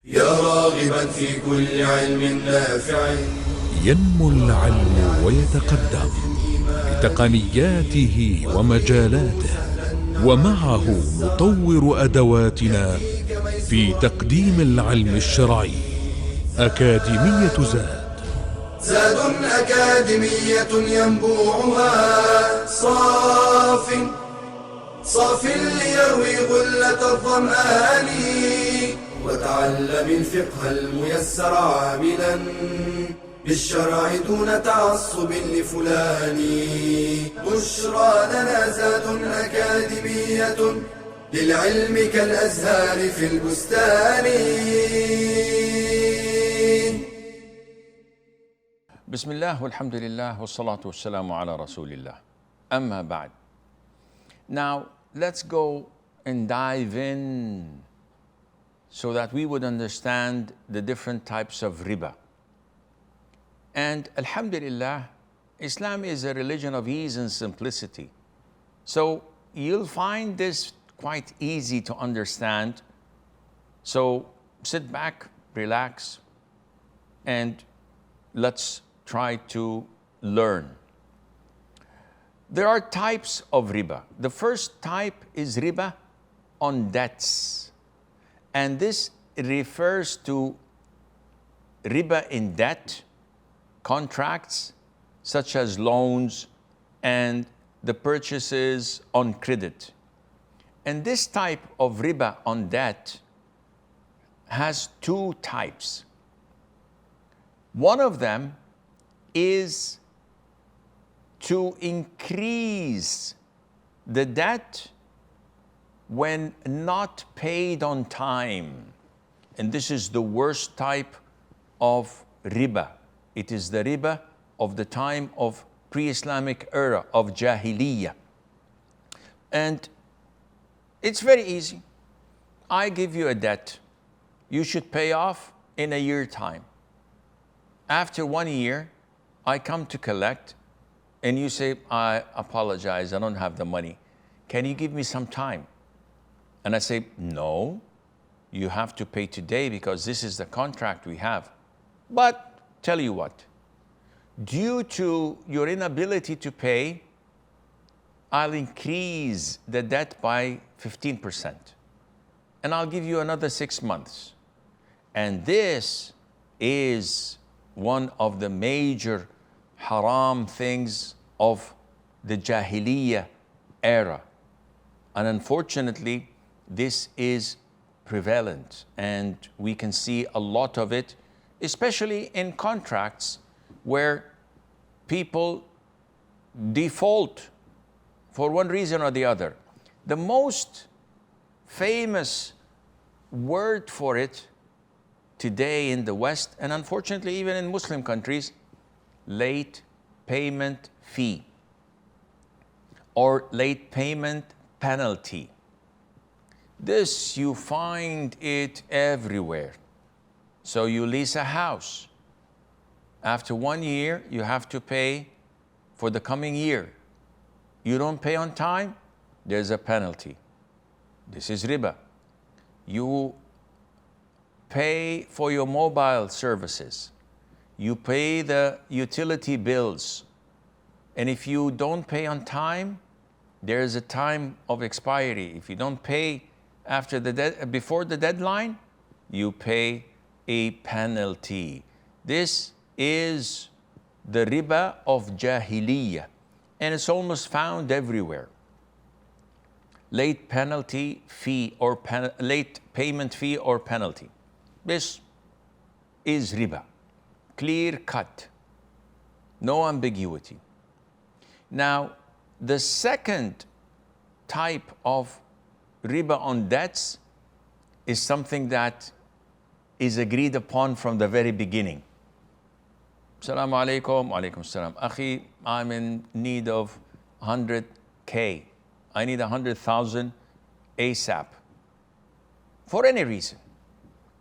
يا راغبا في كل علم نافع. ينمو العلم ويتقدم بتقنياته ومجالاته، ومعه نطور أدواتنا في تقديم العلم الشرعي. أكاديمية زاد أكاديمية ينبوعها صاف ليروي غلة الظمآن. وتعلم الفقه الميسر عاملا بالشرع دون تعصب لفلان. بشرى لنا زاد أكاديمية للعلم كالأزهار في البستان. بسم الله والحمد لله والصلاة والسلام على رسول الله. أما بعد. Now let's go and dive in so that we would understand the different types of riba. And alhamdulillah, Islam is a religion of ease and simplicity. So you'll find this quite easy to understand. So sit back, relax, and let's try to learn. There are types of riba. The first type is riba on debts. And this refers to riba in debt, contracts such as loans and the purchases on credit. And this type of riba on debt has two types. One of them is to increase the debt when not paid on time. And this is the worst type of riba. It is the riba of the time of pre-Islamic era of Jahiliyyah. And it's very easy. I give you a debt. You should pay off in a year time. After 1 year, I come to collect and you say, I apologize, I don't have the money. Can you give me some time? And I say, no, you have to pay today because this is the contract we have. But tell you what, due to your inability to pay, I'll increase the debt by 15%. And I'll give you another 6 months. And this is one of the major haram things of the Jahiliyyah era. And unfortunately, this is prevalent, and we can see a lot of it, especially in contracts where people default for one reason or the other. The most famous word for it today in the West, and unfortunately even in Muslim countries, late payment fee or late payment penalty. This, you find it everywhere. So you lease a house. After 1 year, you have to pay for the coming year. You don't pay on time, there's a penalty. This is riba. You pay for your mobile services. You pay the utility bills. And if you don't pay on time, there is a time of expiry. If you don't pay after before the deadline, you pay a penalty. This is the riba of Jahiliyyah, and it's almost found everywhere. Late penalty fee or late payment fee or penalty. This is riba. Clear cut. No ambiguity. Now, the second type of riba on debts is something that is agreed upon from the very beginning. Assalamu alaikum, alaikum salam. Akhi, I'm in need of 100K. I need 100,000 ASAP. For any reason.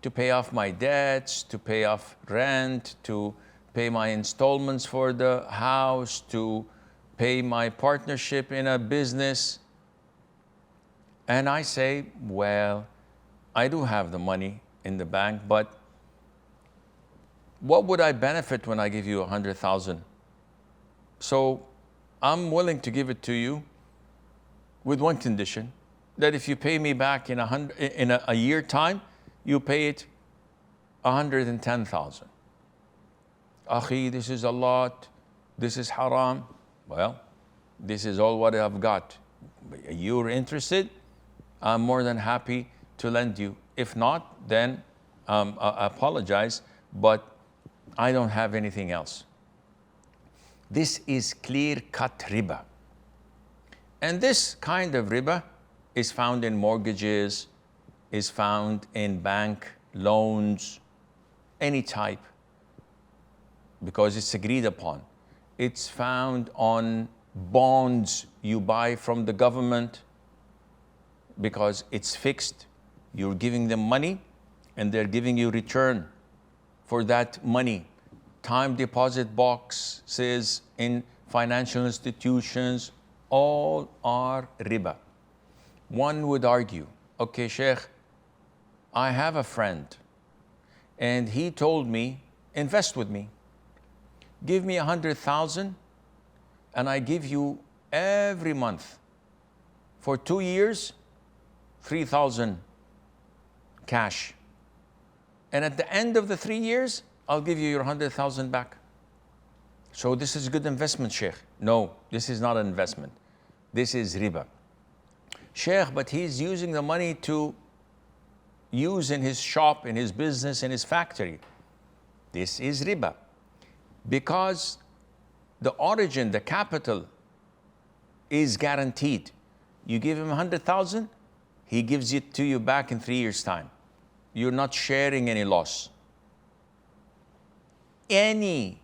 To pay off my debts, to pay off rent, to pay my installments for the house, to pay my partnership in a business. And I say, well, I do have the money in the bank, but what would I benefit when I give you 100,000? So I'm willing to give it to you with one condition, that if you pay me back in a year time, you pay it 110,000. Akhi, this is a lot, this is haram. Well, this is all what I've got. You're interested? I'm more than happy to lend you. If not, then I apologize, but I don't have anything else. This is clear-cut riba. And this kind of riba is found in mortgages, is found in bank loans, any type, because it's agreed upon. It's found on bonds you buy from the government because it's fixed. You're giving them money and they're giving you return for that money. Time deposit boxes in financial institutions, all are riba. One would argue, okay, Shaykh, I have a friend and he told me, invest with me. Give me 100,000 and I give you every month for 2 years, 3,000 cash. And at the end of the 3 years, I'll give you your 100,000 back. So this is a good investment, Shaykh. No, this is not an investment. This is riba. Shaykh, but he's using the money to use in his shop, in his business, in his factory. This is riba. Because the origin, the capital is guaranteed. You give him 100,000, he gives it to you back in 3 years' time. You're not sharing any loss. Any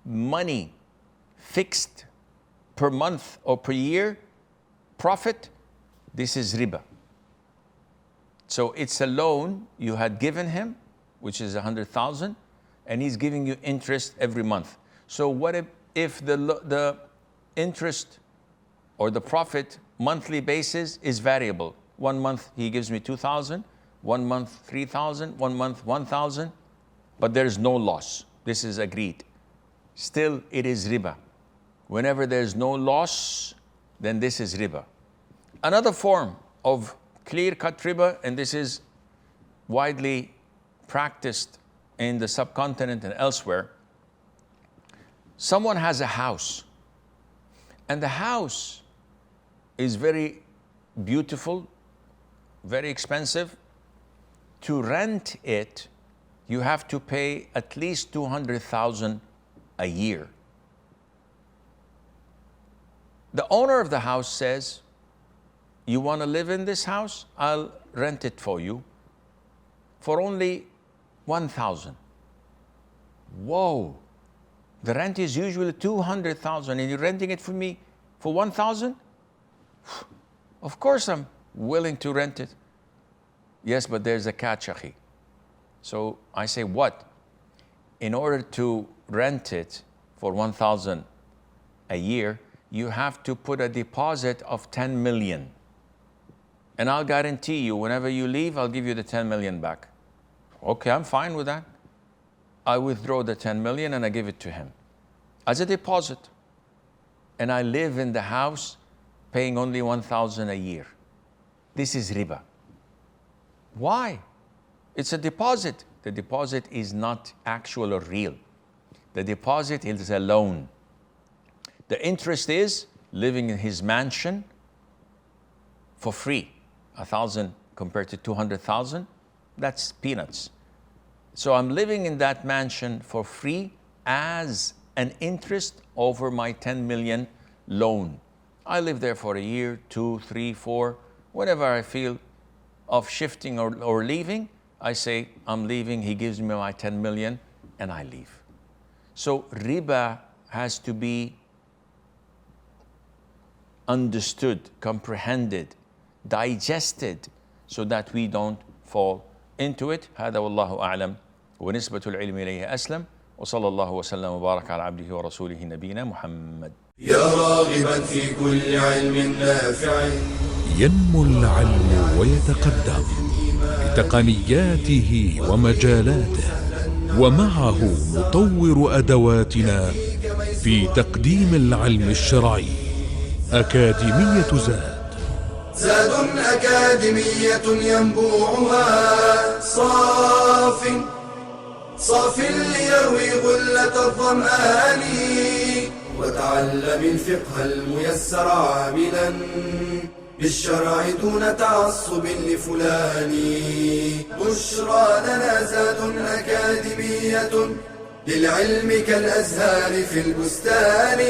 money fixed per month or per year, profit, this is riba. So it's a loan you had given him, which is 100,000, and he's giving you interest every month. So what if the interest or the profit monthly basis is variable? 1 month he gives me 2,000, 1 month 3,000, 1 month 1,000, but there's no loss. This is agreed. Still, it is riba. Whenever there's no loss, then this is riba. Another form of clear-cut riba, and this is widely practiced in the subcontinent and elsewhere. Someone has a house, and the house is very beautiful, very expensive. To rent it, you have to pay at least 200,000 a year. The owner of the house says, you want to live in this house? I'll rent it for you for only 1,000. Whoa, the rent is usually 200,000 and you're renting it for me for 1,000? Of course I'm willing to rent it. Yes, but there's a catch, akhi. So I say, what? In order to rent it for 1,000 a year, you have to put a deposit of 10 million. And I'll guarantee you, whenever you leave, I'll give you the 10 million back. Okay, I'm fine with that. I withdraw the 10 million and I give it to him as a deposit. And I live in the house paying only 1,000 a year. This is riba. Why? It's a deposit. The deposit is not actual or real. The deposit is a loan. The interest is living in his mansion for free. 1,000 compared to 200,000, that's peanuts. So I'm living in that mansion for free as an interest over my 10 million loan. I live there for a year, 2, 3, 4, whenever I feel of shifting or leaving, I say, I'm leaving, he gives me my 10 million, and I leave. So riba has to be understood, comprehended, digested, so that we don't fall into it. هذا والله أعلم ونسبة العلم إليه أسلم وصلى الله وسلم وبارك على عبده ورسوله نبينا محمد. يا راغبا في كل علم نافع ينمو العلم ويتقدم تقنياته ومجالاته، ومعه نطور أدواتنا في تقديم العلم الشرعي. أكاديمية زاد أكاديمية ينبوعها صاف ليروي غلة الظمآن، وتعلم الفقه الميسر عاملا بالشرع دون تعصب لفلان. بشرى لنا زاد أكاديمية للعلم كالأزهار في البستان.